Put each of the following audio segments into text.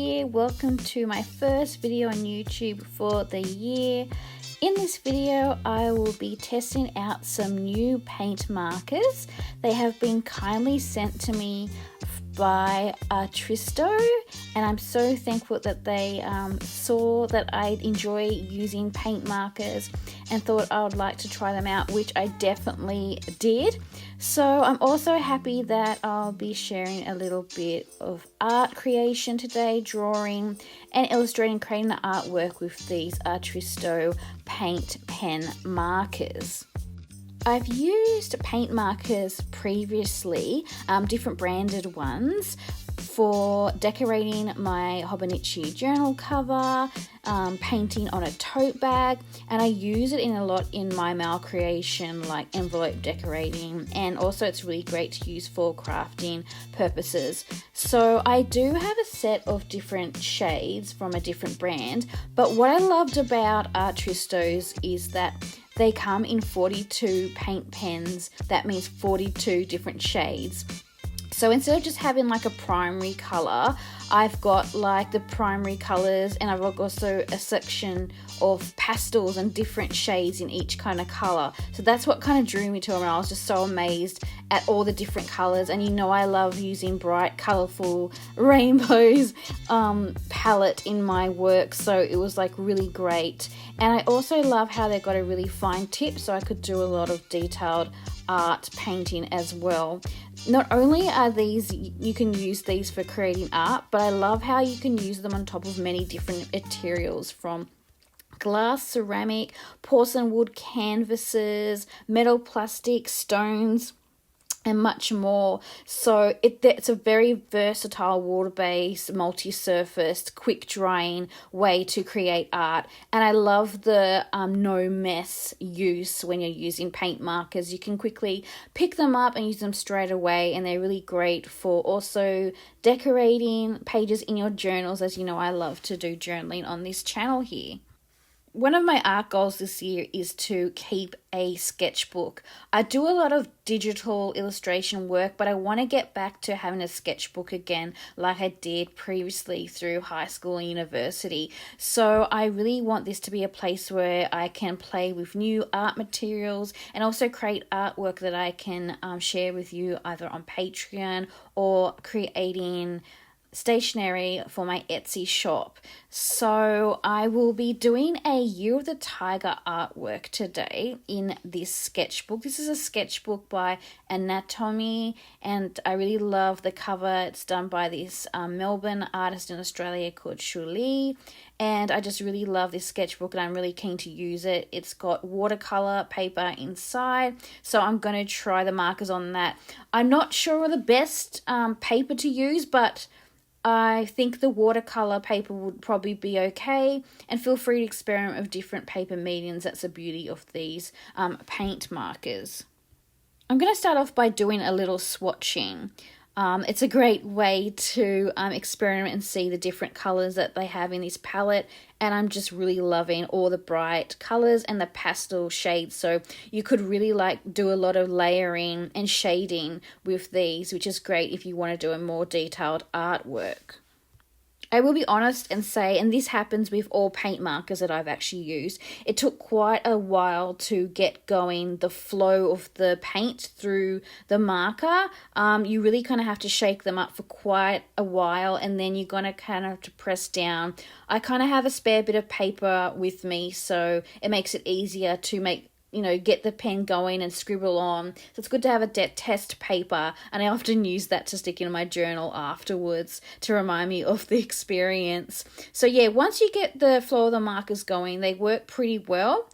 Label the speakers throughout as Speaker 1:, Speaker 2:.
Speaker 1: here. Welcome to my first video on YouTube for the year. In this video, I will be testing out some new paint markers. They have been kindly sent to me by Artistro, and I'm so thankful that they saw that I enjoy using paint markers and thought I would like to try them out, which I definitely did. So I'm also happy that I'll be sharing a little bit of art creation today, drawing and illustrating, creating the artwork with these Artistro paint pen markers. I've used paint markers previously, different branded ones, for decorating my Hobonichi journal cover, painting on a tote bag, and I use it a lot in my mail creation, like envelope decorating, and also it's really great to use for crafting purposes. So I do have a set of different shades from a different brand, but what I loved about Artristro's is that they come in 42 paint pens. That means 42 different shades. So instead of just having like a primary color, I've got like the primary colors, and I've got also a section of pastels and different shades in each kind of color. So that's what kind of drew me to them, and I was just so amazed at all the different colors. And you know I love using bright, colorful rainbows palette in my work, so it was like really great. And I also love how they've got a really fine tip, so I could do a lot of detailed art painting as well. Not only are these, you can use these for creating art, but I love how you can use them on top of many different materials, from glass, ceramic, porcelain wood, canvases, metal, plastic, stones, and much more. So it's a very versatile, water-based, multi-surfaced, quick drying way to create art. And I love the no mess use when you're using paint markers. You can quickly pick them up and use them straight away, and they're really great for also decorating pages in your journals, as you know I love to do journaling on this channel here. One of my art goals this year is to keep a sketchbook. I do a lot of digital illustration work, but I want to get back to having a sketchbook again like I did previously through high school and university. So I really want this to be a place where I can play with new art materials and also create artwork that I can share with you either on Patreon or creating stationery for my Etsy shop. So I will be doing a Year of the Tiger artwork today in this sketchbook. This is a sketchbook by Anatomy, and I really love the cover. It's done by this Melbourne artist in Australia called Shuli, and I just really love this sketchbook, and I'm really keen to use it. It's got watercolor paper inside, so I'm going to try the markers on that. I'm not sure of the best paper to use, but I think the watercolor paper would probably be okay, and feel free to experiment with different paper mediums. That's the beauty of these paint markers. I'm going to start off by doing a little swatching. It's a great way to experiment and see the different colors that they have in this palette, and I'm just really loving all the bright colors and the pastel shades. So you could really do a lot of layering and shading with these, which is great if you want to do a more detailed artwork. I will be honest and say, and this happens with all paint markers that I've actually used, it took quite a while to get going the flow of the paint through the marker. You really kind of have to shake them up for quite a while, and then you're going to kind of have to press down. I kind of have a spare bit of paper with me, so it makes it easier to get the pen going and scribble on. So it's good to have a test paper, and I often use that to stick in my journal afterwards to remind me of the experience. So yeah, once you get the flow of the markers going, they work pretty well.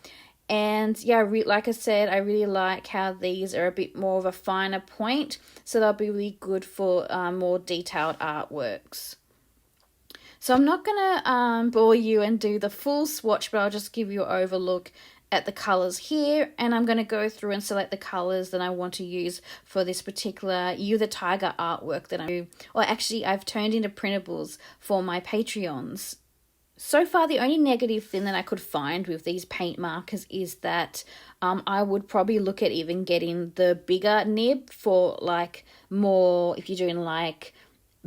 Speaker 1: And yeah, like I said, I really like how these are a bit more of a finer point, so they'll be really good for more detailed artworks. So I'm not going to bore you and do the full swatch, but I'll just give you an overlook at the colors here, and I'm going to go through and select the colors that I want to use for this particular You the Tiger artwork that I do. Or actually, I've turned into printables for my Patreons. So far, the only negative thing that I could find with these paint markers is that I would probably look at even getting the bigger nib for more, if you're doing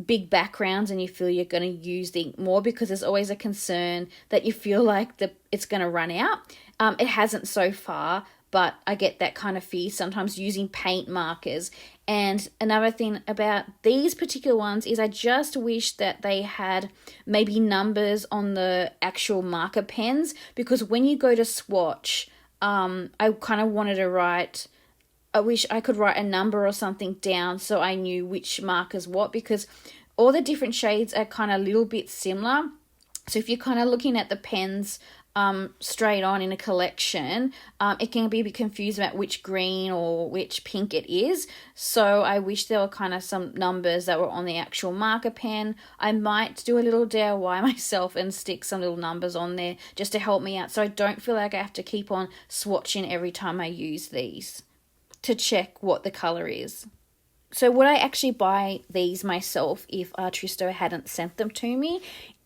Speaker 1: big backgrounds and you feel you're going to use the ink more, because there's always a concern that you feel like it's going to run out. It hasn't so far, but I get that kind of fear sometimes using paint markers. And another thing about these particular ones is I just wish that they had maybe numbers on the actual marker pens, because when you go to swatch, I kind of wanted to write, I wish I could write a number or something down so I knew which marker's what, because all the different shades are kind of a little bit similar. So if you're kind of looking at the pens straight on in a collection, it can be a bit confused about which green or which pink it is. So I wish there were kind of some numbers that were on the actual marker pen. I might do a little DIY myself and stick some little numbers on there just to help me out, so I don't feel like I have to keep on swatching every time I use these to check what the color is. So would I actually buy these myself if Artistro hadn't sent them to me?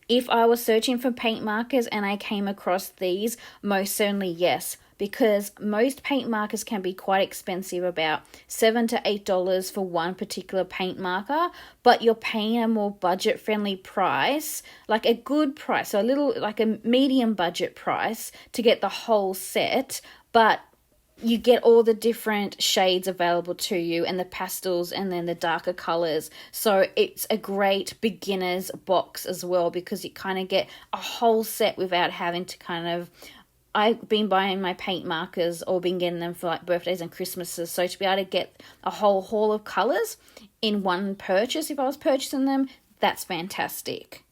Speaker 1: If I was searching for paint markers and I came across these, most certainly yes, because most paint markers can be quite expensive, about $7 to $8 for one particular paint marker, but you're paying a more budget-friendly price, like a good price, so a little like a medium budget price to get the whole set, but you get all the different shades available to you and the pastels and then the darker colors. So it's a great beginner's box as well, because you kind of get a whole set without having to kind of, I've been buying my paint markers or been getting them for like birthdays and Christmases. So to be able to get a whole haul of colors in one purchase, if I was purchasing them, that's fantastic.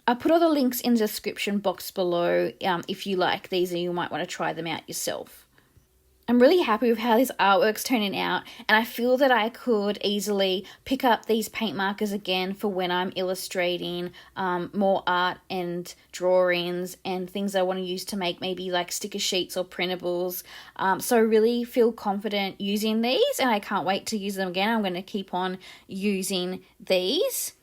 Speaker 1: I'll put all the links in the description box below if you like these and you might want to try them out yourself. I'm really happy with how this artwork's turning out, and I feel that I could easily pick up these paint markers again for when I'm illustrating more art and drawings and things I want to use to make maybe like sticker sheets or printables. So I really feel confident using these, and I can't wait to use them again. I'm going to keep on using these.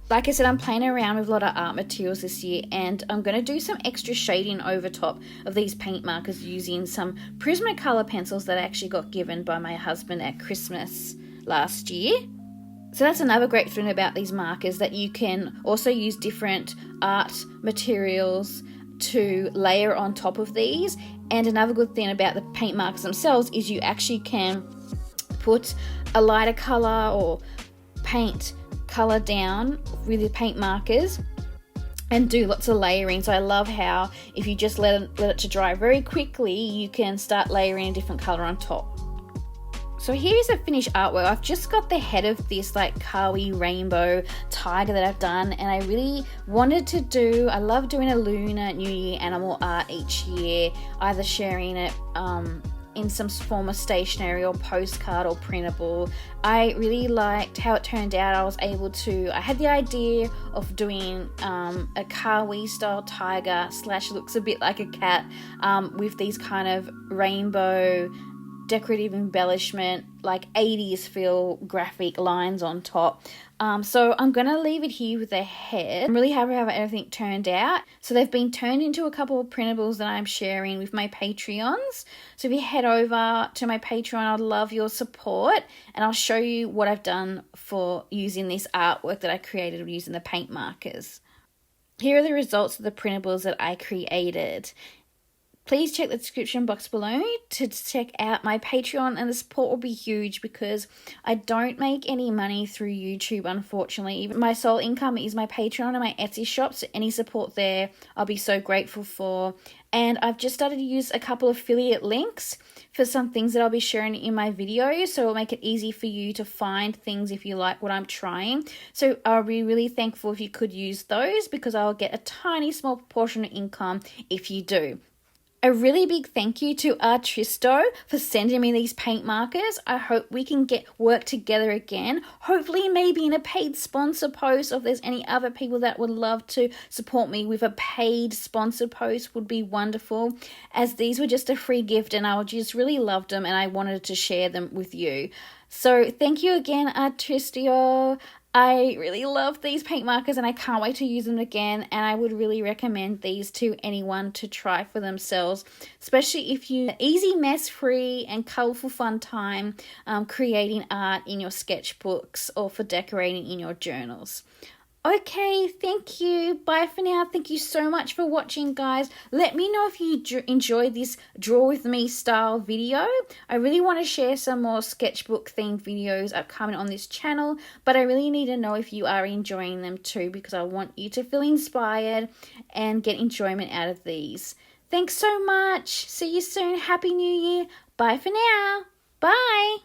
Speaker 1: Like I said, I'm playing around with a lot of art materials this year, and I'm going to do some extra shading over top of these paint markers using some Prismacolor pencils that I actually got given by my husband at Christmas last year. So that's another great thing about these markers, that you can also use different art materials to layer on top of these. And another good thing about the paint markers themselves is you actually can put a lighter color or paint color down with your paint markers and do lots of layering. So I love how if you just let it to dry very quickly, you can start layering a different color on top. So here's a finished artwork. I've just got the head of this like kawaii rainbow tiger that I've done, and I really wanted to do, I love doing a Lunar New Year animal art each year, either sharing it in some form of stationery or postcard or printable. I really liked how it turned out. I had the idea of doing a kawaii style tiger / looks a bit like a cat with these kind of rainbow decorative embellishment, like 80s feel graphic lines on top. So I'm going to leave it here with the head. I'm really happy how everything turned out. So they've been turned into a couple of printables that I'm sharing with my Patreons. So if you head over to my Patreon, I'd love your support, and I'll show you what I've done for using this artwork that I created using the paint markers. Here are the results of the printables that I created. Please check the description box below to check out my Patreon, and the support will be huge because I don't make any money through YouTube, unfortunately. My sole income is my Patreon and my Etsy shop, so any support there I'll be so grateful for. And I've just started to use a couple of affiliate links for some things that I'll be sharing in my videos, so it'll make it easy for you to find things if you like what I'm trying. So I'll be really thankful if you could use those, because I'll get a tiny small proportion of income if you do. A really big thank you to Artistro for sending me these paint markers. I hope we can work together again. Hopefully maybe in a paid sponsor post, or if there's any other people that would love to support me with a paid sponsor post would be wonderful, as these were just a free gift and I just really loved them and I wanted to share them with you. So thank you again, Artistro. I really love these paint markers and I can't wait to use them again, and I would really recommend these to anyone to try for themselves, especially if you easy, mess free and colourful fun time creating art in your sketchbooks or for decorating in your journals. Okay, thank you. Bye for now. Thank you so much for watching, guys. Let me know if you enjoyed this draw with me style video. I really want to share some more sketchbook themed videos upcoming on this channel, but I really need to know if you are enjoying them too, because I want you to feel inspired and get enjoyment out of these. Thanks so much. See you soon. Happy New Year. Bye for now. Bye.